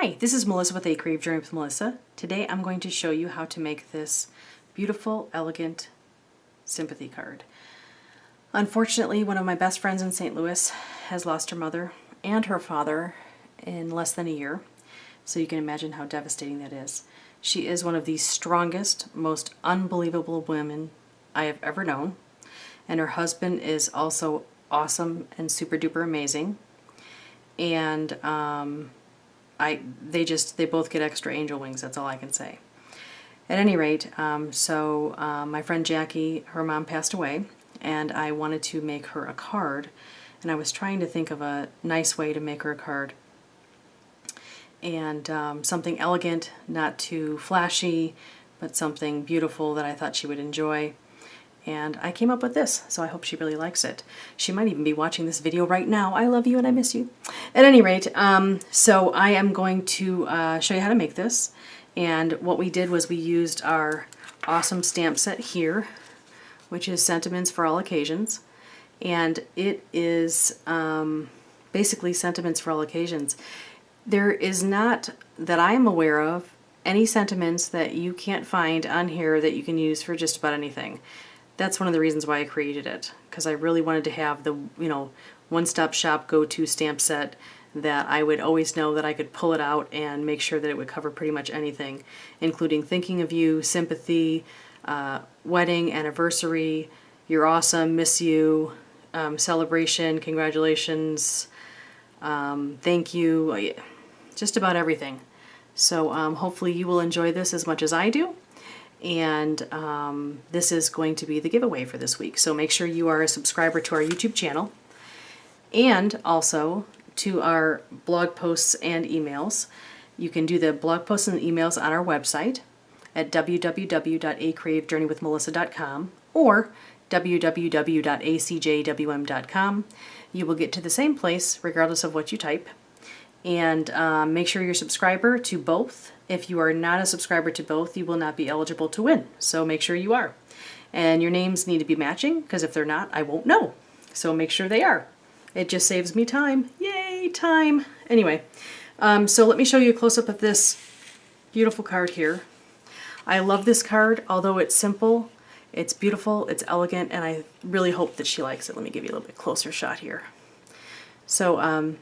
Hi, this is Melissa with A Creative Journey with Melissa. Today I'm going to show you how to make this beautiful, elegant sympathy card. Unfortunately, one of my best friends in St. Louis has lost her mother and her father in less than a year, so you can imagine how devastating that is. She is one of the strongest, most unbelievable women I have ever known, and her husband is also awesome and super duper amazing. And they both get extra angel wings, that's all I can say. At any rate, my friend Jackie, her mom passed away, and I wanted to make her a card, and I was trying to think of a nice way to make her a card. And something elegant, not too flashy, but something beautiful that I thought she would enjoy. And I came up with this, so I hope she really likes it. She might even be watching this video right now. I love you and I miss you. At any rate, so I am going to show you how to make this. And what we did was we used our awesome stamp set here, which is Sentiments for All Occasions. And it is basically Sentiments for All Occasions. There is not, that I am aware of, any sentiments that you can't find on here that you can use for just about anything. That's one of the reasons why I created it, because I really wanted to have the, one-stop shop go-to stamp set that I would always know that I could pull it out and make sure that it would cover pretty much anything, including thinking of you, sympathy, wedding, anniversary, you're awesome, miss you, celebration, congratulations, thank you, just about everything. So hopefully you will enjoy this as much as I do. And this is going to be the giveaway for this week. So make sure you are a subscriber to our YouTube channel and also to our blog posts and emails. You can do the blog posts and emails on our website at www.acreativejourneywithmelissa.com or www.acjwm.com. You will get to the same place regardless of what you type. And make sure you're a subscriber to both. If you are not a subscriber to both, you will not be eligible to win. So make sure you are. And your names need to be matching, because if they're not, I won't know. So make sure they are. It just saves me time. Yay, time. Anyway, so let me show you a close-up of this beautiful card here. I love this card, although it's simple, it's beautiful, it's elegant, and I really hope that she likes it. Let me give you a little bit closer shot here. So,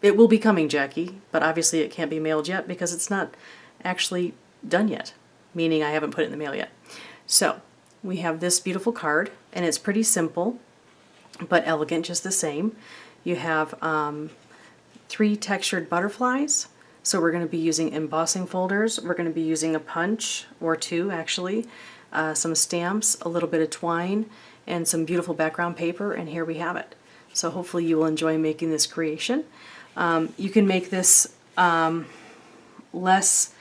it will be coming, Jackie, but obviously it can't be mailed yet because it's not actually done yet, meaning I haven't put it in the mail yet. So we have this beautiful card, and it's pretty simple, but elegant just the same. You have 3 textured butterflies, so we're going to be using embossing folders. We're going to be using a punch, or 2 actually, some stamps, a little bit of twine, and some beautiful background paper, and here we have it. So hopefully you will enjoy making this creation. You can make this less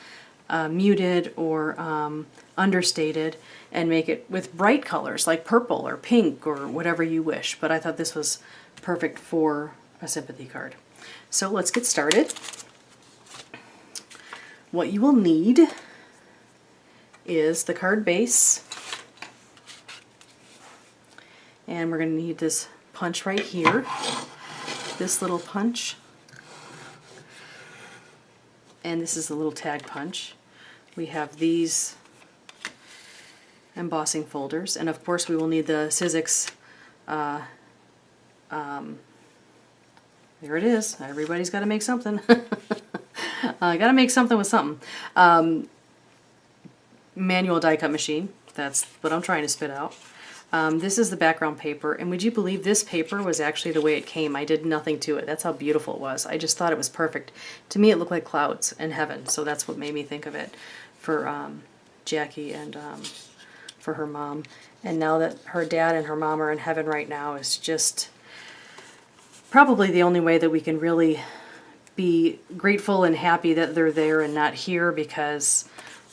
muted or understated and make it with bright colors like purple or pink or whatever you wish, but I thought this was perfect for a sympathy card. So let's get started. What you will need is the card base, and we're going to need this punch right here, this little punch. And this is the little tag punch. We have these embossing folders, and of course we will need the Sizzix. There it is. Everybody's got to make something. I got to make something with something. Manual die cut machine. That's what I'm trying to spit out. This is the background paper, and would you believe this paper was actually the way it came? I did nothing to it. That's how beautiful it was. I just thought it was perfect. To me it looked like clouds and heaven, so that's what made me think of it for Jackie and for her mom. And now that her dad and her mom are in heaven right now is just probably the only way that we can really be grateful and happy that they're there and not here, because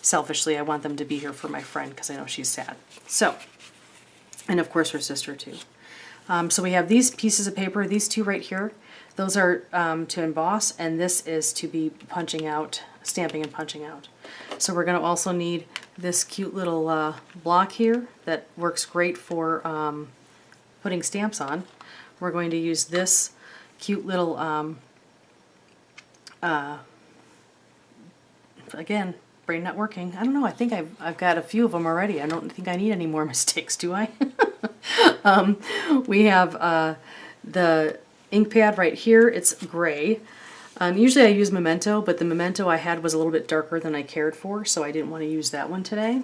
selfishly I want them to be here for my friend because I know she's sad. So. And of course her sister too. So we have these pieces of paper, these 2 right here. Those are to emboss, and this is to be punching out, stamping and punching out. So we're going to also need this cute little block here that works great for putting stamps on. We're going to use this cute little again, brain not working. I don't know, I think I've got a few of them already. I don't think I need any more mistakes, do I? We have the ink pad right here. It's gray. Usually I use Memento, but the Memento I had was a little bit darker than I cared for, so I didn't want to use that one today.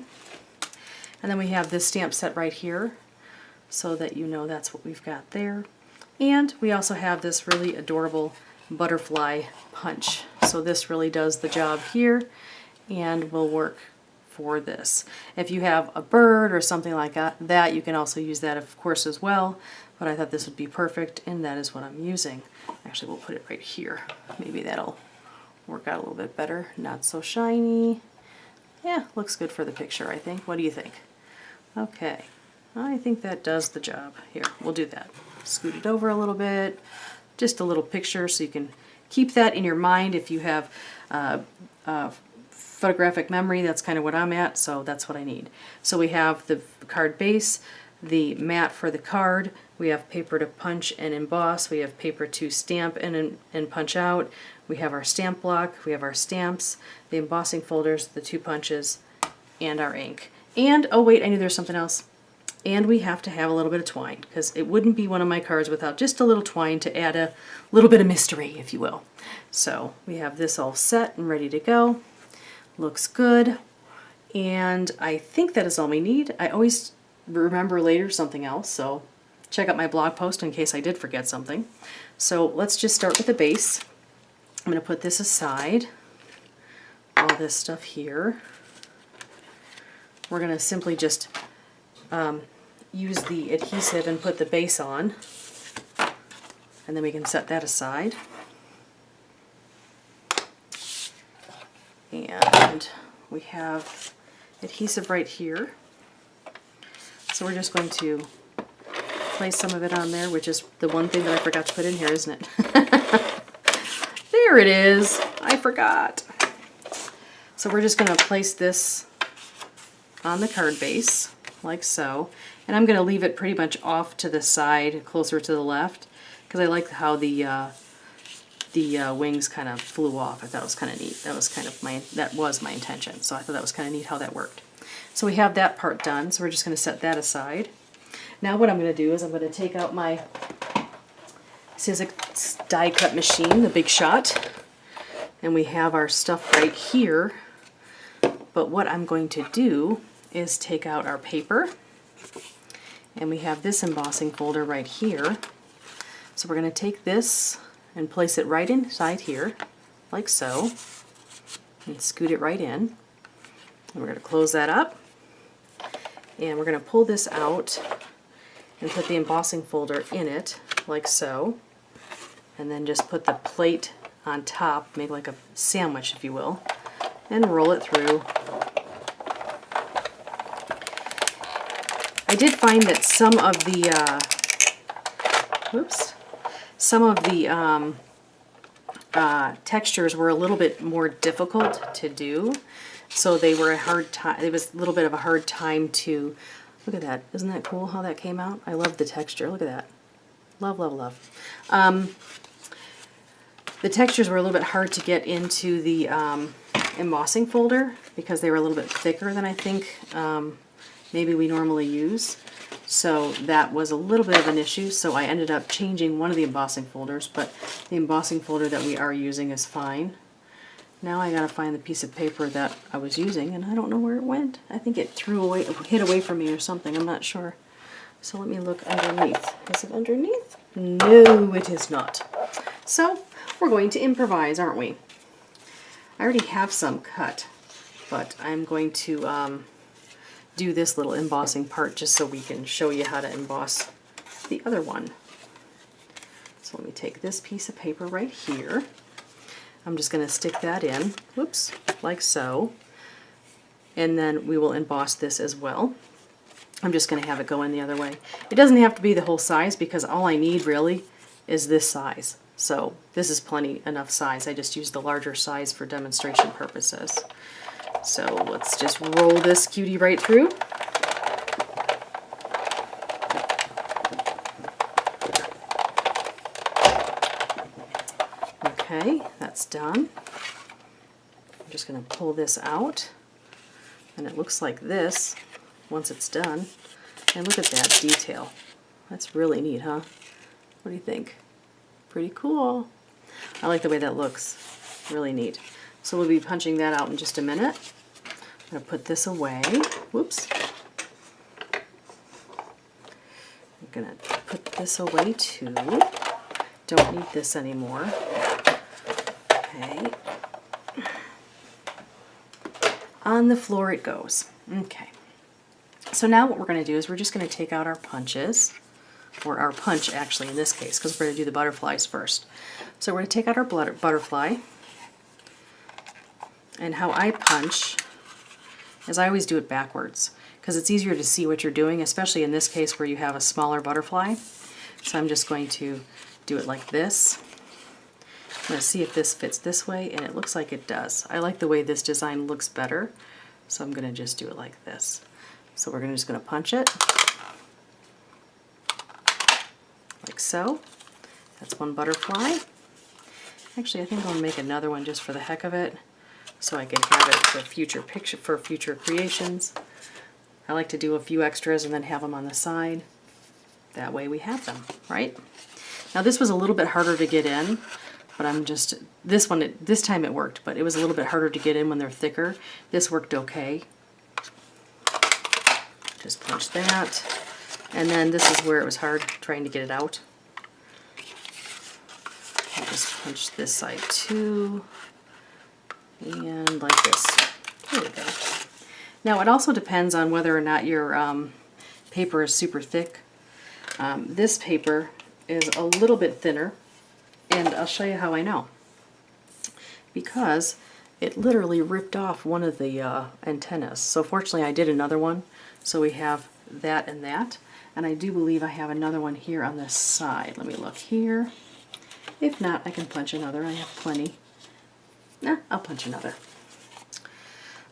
And then we have this stamp set right here, so that you know that's what we've got there. And we also have this really adorable butterfly punch. So this really does the job here and will work for this. If you have a bird or something like that, you can also use that of course as well, but I thought this would be perfect and that is what I'm using. Actually, we'll put it right here. Maybe that'll work out a little bit better. Not so shiny. Yeah, looks good for the picture, I think. What do you think? Okay, I think that does the job. Here, we'll do that. Scoot it over a little bit. Just a little picture so you can keep that in your mind if you have photographic memory. That's kind of what I'm at, so that's what I need. So we have the card base, the mat for the card, we have paper to punch and emboss, we have paper to stamp and punch out, we have our stamp block, we have our stamps, the embossing folders, the 2 punches, and our ink. And, oh wait, I knew there was something else. And we have to have a little bit of twine, because it wouldn't be one of my cards without just a little twine to add a little bit of mystery, if you will. So we have this all set and ready to go. Looks good. And I think that is all we need. I always remember later something else, so check out my blog post in case I did forget something. So let's just start with the base. I'm going to put this aside, all this stuff here. We're going to simply just use the adhesive and put the base on, and then we can set that aside. And we have adhesive right here, so we're just going to place some of it on there, which is the one thing that I forgot to put in here, isn't it? There it is! I forgot! So we're just going to place this on the card base, like so. And I'm going to leave it pretty much off to the side, closer to the left, because I like how the wings kind of flew off. I thought it was kind of neat. That was my intention. So I thought that was kind of neat how that worked. So we have that part done. So we're just going to set that aside. Now what I'm going to do is I'm going to take out my Sympathy die cut machine, the Big Shot, and we have our stuff right here. But what I'm going to do is take out our paper, and we have this embossing folder right here. So we're going to take this and place it right inside here, like so, and scoot it right in. And we're going to close that up, and we're going to pull this out and put the embossing folder in it, like so, and then just put the plate on top, make like a sandwich, if you will, and roll it through. I did find that some of the textures were a little bit more difficult to do, so they were a hard time. It was a little bit of a hard time to look at that. Isn't that cool how that came out? I love the texture. Look at that. Love, love, love. The textures were a little bit hard to get into the embossing folder because they were a little bit thicker than I think maybe we normally use. So that was a little bit of an issue, so I ended up changing one of the embossing folders, but the embossing folder that we are using is fine. Now I gotta find the piece of paper that I was using, and I don't know where it went. I think it hid away from me or something, I'm not sure. So let me look underneath. Is it underneath? No, it is not. So we're going to improvise, aren't we? I already have some cut, but I'm going to do this little embossing part just so we can show you how to emboss the other one. So let me take this piece of paper right here. I'm just going to stick that in, whoops, like so, and then we will emboss this as well. I'm just going to have it go in the other way. It doesn't have to be the whole size because all I need really is this size. So this is plenty enough size. I just used the larger size for demonstration purposes. So let's just roll this cutie right through. Okay, that's done. I'm just going to pull this out, and it looks like this once it's done. And look at that detail. That's really neat, huh? What do you think? Pretty cool. I like the way that looks. Really neat. So we'll be punching that out in just a minute. I'm going to put this away. Whoops. I'm going to put this away too. Don't need this anymore. Okay. On the floor it goes. Okay. So now what we're going to do is we're just going to take out our punches, or our punch actually in this case, because we're going to do the butterflies first. So we're going to take out our butterfly, and how I punch is I always do it backwards because it's easier to see what you're doing, especially in this case where you have a smaller butterfly. So I'm just going to do it like this. I'm going to see if this fits this way, and it looks like it does. I like the way this design looks better, so I'm going to just do it like this. So we're just going to punch it like so. That's one butterfly. Actually, I think I'll make another one just for the heck of it, so I can have it for future creations. I like to do a few extras and then have them on the side. That way we have them, right? Now this was a little bit harder to get in, but this time it worked, but it was a little bit harder to get in when they're thicker. This worked okay. Just punch that, and then this is where it was hard trying to get it out. I'll just punch this side too, and like this. There we go. Now it also depends on whether or not your paper is super thick. This paper is a little bit thinner, and I'll show you how I know. Because it literally ripped off one of the antennas. So fortunately I did another one. So we have that and that. And I do believe I have another one here on this side. Let me look here. If not, I can punch another. I have plenty. Nah, I'll punch another.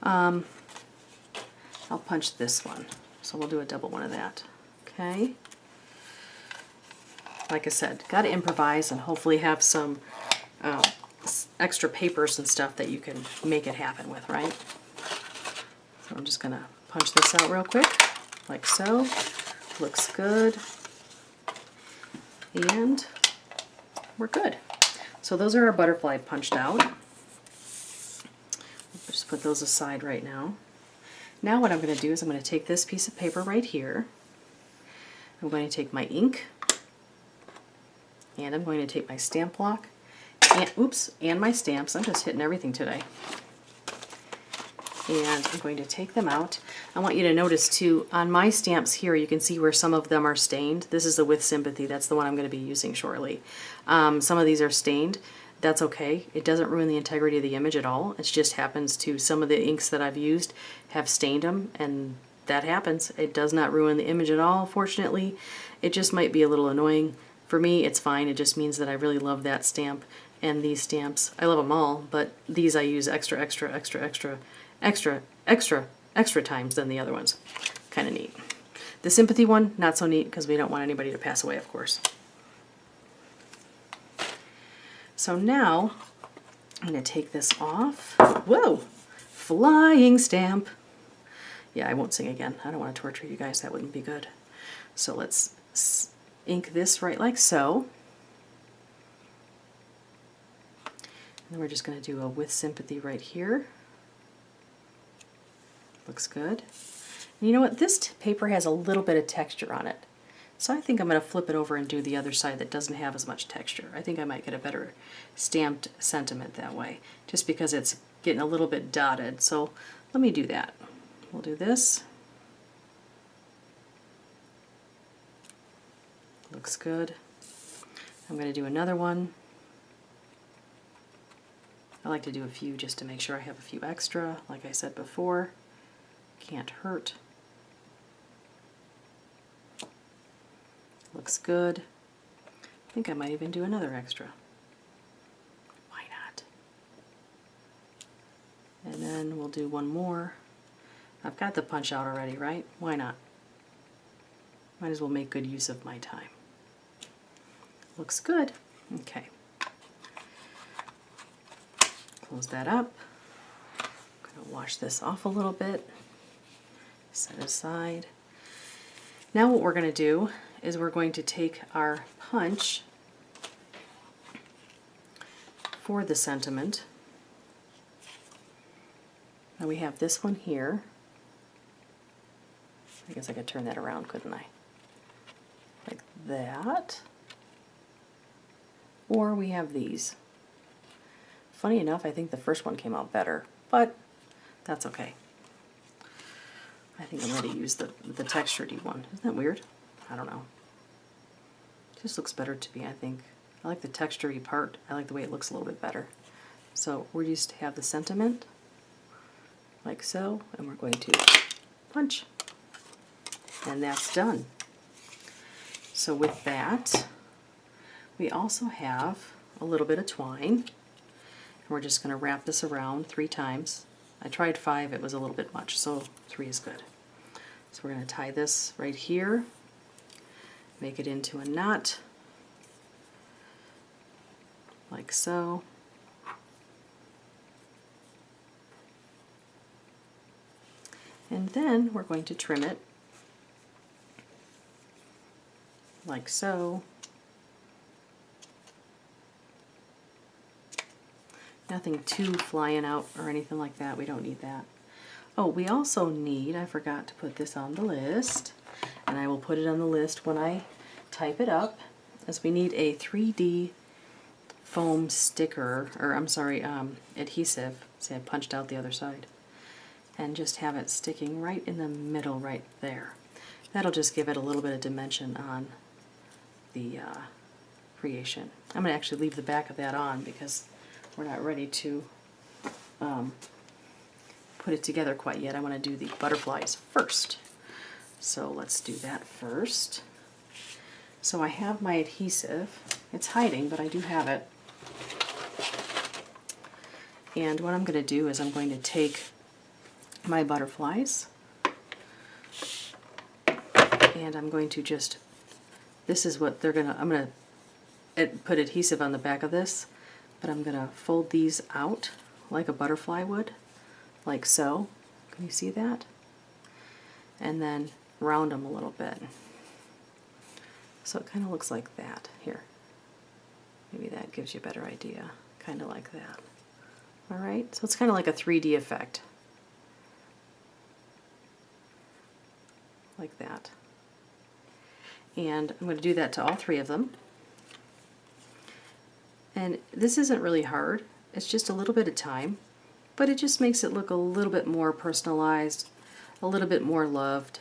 I'll punch this one. So we'll do a double one of that. Okay. Like I said, got to improvise and hopefully have some extra papers and stuff that you can make it happen with, right? So I'm just going to punch this out real quick, like so. Looks good. And we're good. So those are our butterfly punched out. Just put those aside right now. Now what I'm going to do is I'm going to take this piece of paper right here. I'm going to take my ink, and I'm going to take my stamp block, and my stamps. I'm just hitting everything today. And I'm going to take them out. I want you to notice too, on my stamps here, you can see where some of them are stained. This is the With Sympathy. That's the one I'm going to be using shortly. Some of these are stained. That's okay. It doesn't ruin the integrity of the image at all. It just happens to some of the inks that I've used have stained them, and that happens. It does not ruin the image at all, fortunately. It just might be a little annoying. For me, it's fine. It just means that I really love that stamp and these stamps. I love them all, but these I use extra times than the other ones. Kind of neat. The Sympathy one, not so neat because we don't want anybody to pass away, of course. So now I'm going to take this off. Whoa! Flying stamp. Yeah, I won't sing again. I don't want to torture you guys. That wouldn't be good. So let's ink this right like so. And we're just going to do a With Sympathy right here. Looks good. And you know what? This paper has a little bit of texture on it. So I think I'm going to flip it over and do the other side that doesn't have as much texture. I think I might get a better stamped sentiment that way, just because it's getting a little bit dotted. So let me do that. We'll do this. Looks good. I'm going to do another one. I like to do a few just to make sure I have a few extra, like I said before. Can't hurt. Looks good. I think I might even do another extra. Why not? And then we'll do one more. I've got the punch out already, right? Why not? Might as well make good use of my time. Looks good. Okay. Close that up. Wash this off a little bit, set it aside. Now what we're going to do is we're going to take our punch for the sentiment. Now we have this one here. I guess I could turn that around, couldn't I? Like that. Or we have these. Funny enough, I think the first one came out better, but that's okay. I think I'm going to use the textured one. Isn't that weird? I don't know. It just looks better to me, I think. I like the textured part. I like the way it looks a little bit better. So we're used to have the sentiment, like so, and we're going to punch. And that's done. So with that, we also have a little bit of twine. And we're just going to wrap this around 3 times. I tried 5, it was a little bit much, so 3 is good. So we're going to tie this right here, make it into a knot, like so. And then we're going to trim it, like so. Nothing too flying out or anything like that. We don't need that. Oh, we also need, I forgot to put this on the list, and I will put it on the list when I type it up, as we need a 3D foam sticker, or I'm sorry, adhesive. See, I punched out the other side. And just have it sticking right in the middle right there. That'll just give it a little bit of dimension on the creation. I'm going to actually leave the back of that on because we're not ready to put it together quite yet. I want to do the butterflies first. So let's do that first. So I have my adhesive. It's hiding, but I do have it. And what I'm going to do is I'm going to take my butterflies and I'm going to just, this is what they're gonna, I'm gonna put adhesive on the back of this, but I'm gonna fold these out like a butterfly would, like so. Can you see that? And then round them a little bit. So it kind of looks like that here. Maybe that gives you a better idea. Kind of like that. Alright, so it's kind of like a 3D effect. Like that. And I'm going to do that to all 3 of them. And this isn't really hard. It's just a little bit of time, but it just makes it look a little bit more personalized, a little bit more loved.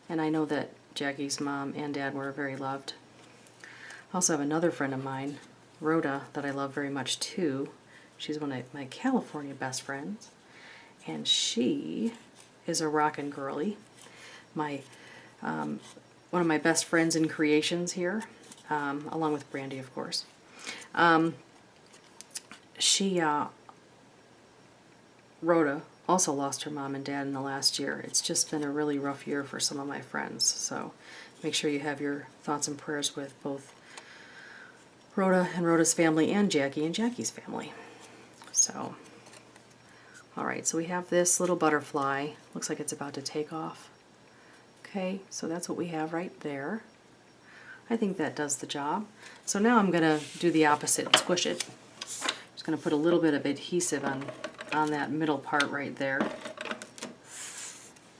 And I know that Jackie's mom and dad were very loved. I also have another friend of mine, Rhoda, that I love very much too. She's one of my California best friends, and she is a rockin' girly. My one of my best friends in creations here, along with Brandy, of course. Rhoda also lost her mom and dad in the last year. It's just been a really rough year for some of my friends, so make sure you have your thoughts and prayers with both Rhoda and Rhoda's family and Jackie's family. So, alright, so we have this little butterfly. Looks like it's about to take off. Okay, so that's what we have right there. I think that does the job. So now I'm going to do the opposite and squish it. Just going to put a little bit of adhesive on that middle part right there.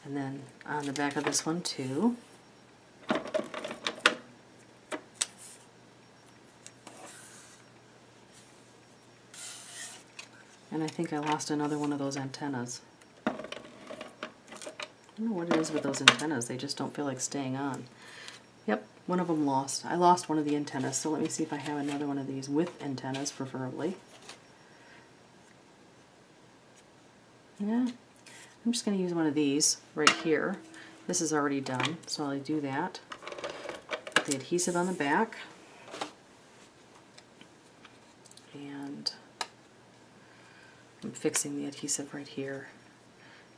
And then on the back of this one too. And I think I lost another one of those antennas. I don't know what it is with those antennas. They just don't feel like staying on. Yep, one of them lost. I lost one of the antennas, so let me see if I have another one of these with antennas, preferably. Yeah, I'm just going to use one of these right here. This is already done, so I'll do that. Put the adhesive on the back. And I'm fixing the adhesive right here.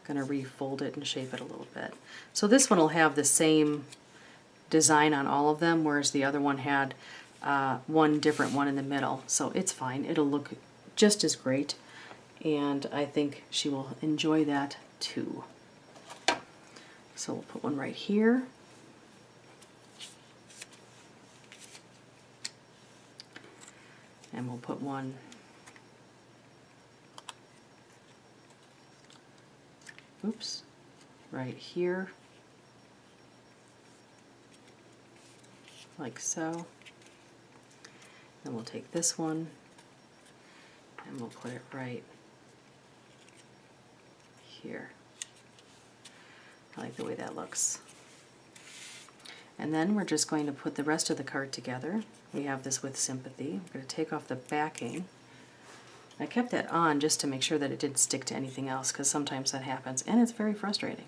I'm going to refold it and shape it a little bit. So this one will have the same design on all of them, whereas the other one had one different one in the middle. So it's fine. It'll look just as great. and I think she will enjoy that too. So we'll put one right here. And we'll put one right here, like so. Then we'll take this one and we'll put it right here. I like the way that looks. And then we're just going to put the rest of the card together. We have this with Sympathy. I'm going to take off the backing. I kept that on just to make sure that it didn't stick to anything else, because sometimes that happens, and it's very frustrating.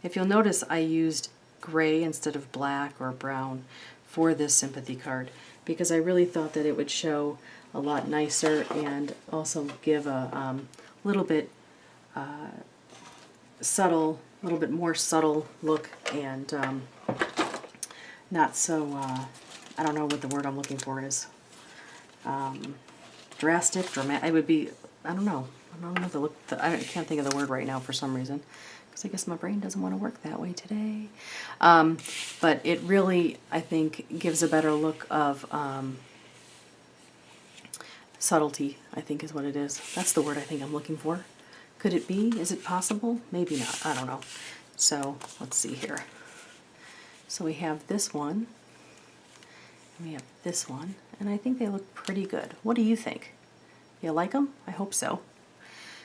If you'll notice, I used gray instead of black or brown for this Sympathy card, because I really thought that it would show a lot nicer and also give a little bit subtle, a little bit more subtle look, and not so, I don't know what the word I'm looking for is. Drastic, dramatic. It would be, I don't know I can't think of the word right now for some reason, because I guess my brain doesn't want to work that way today. But it really, I think, gives a better look of subtlety, I think is what it is. That's the word I think I'm looking for. Could it be? Is it possible? Maybe not. I don't know. So let's see here. So we have this one, and we have this one, and I think they look pretty good. What do you think? You like them? I hope so.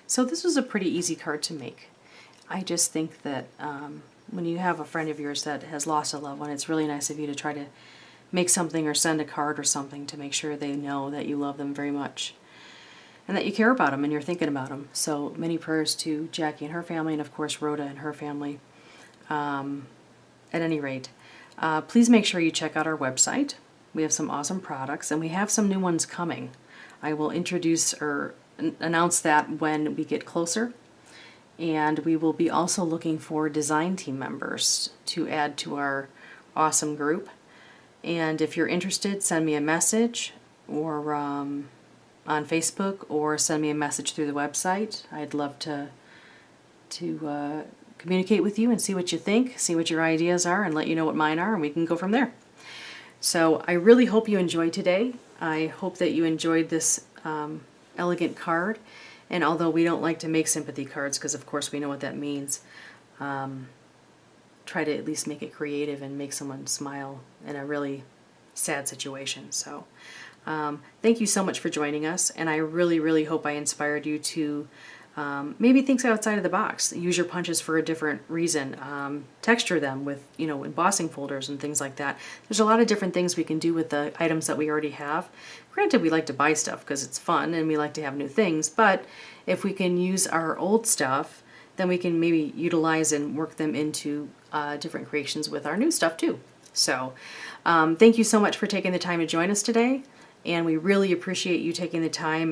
So this was a pretty easy card to make. I just think that when you have a friend of yours that has lost a loved one, it's really nice of you to try to make something or send a card or something to make sure they know that you love them very much and that you care about them and you're thinking about them. So many prayers to Jackie and her family, and of course Rhoda and her family. At any rate, please make sure you check out our website. We have some awesome products, and we have some new ones coming. I will introduce or announce that when we get closer. And we will be also looking for design team members to add to our awesome group. And if you're interested, send me a message or on Facebook, or send me a message through the website. I'd love to communicate with you and see what you think, see what your ideas are, and let you know what mine are, and we can go from there. So I really hope you enjoyed today. I hope that you enjoyed this elegant card. And although we don't like to make sympathy cards, because of course we know what that means, try to at least make it creative and make someone smile in a really sad situation. So thank you so much for joining us, and I really, really hope I inspired you to maybe think outside of the box. Use your punches for a different reason. Texture them with, embossing folders and things like that. There's a lot of different things we can do with the items that we already have. Granted, we like to buy stuff because it's fun and we like to have new things, but if we can use our old stuff, then we can maybe utilize and work them into different creations with our new stuff too. So thank you so much for taking the time to join us today, and we really appreciate you taking the time,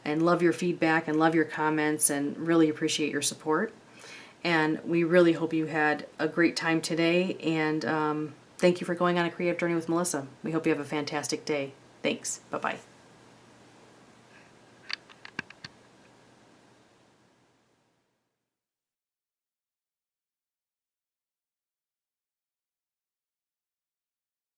and love your feedback and love your comments, and really appreciate your support. And we really hope you had a great time today, and thank you for going on a creative journey with Melissa. We hope you have a fantastic day. Thanks. Bye-bye.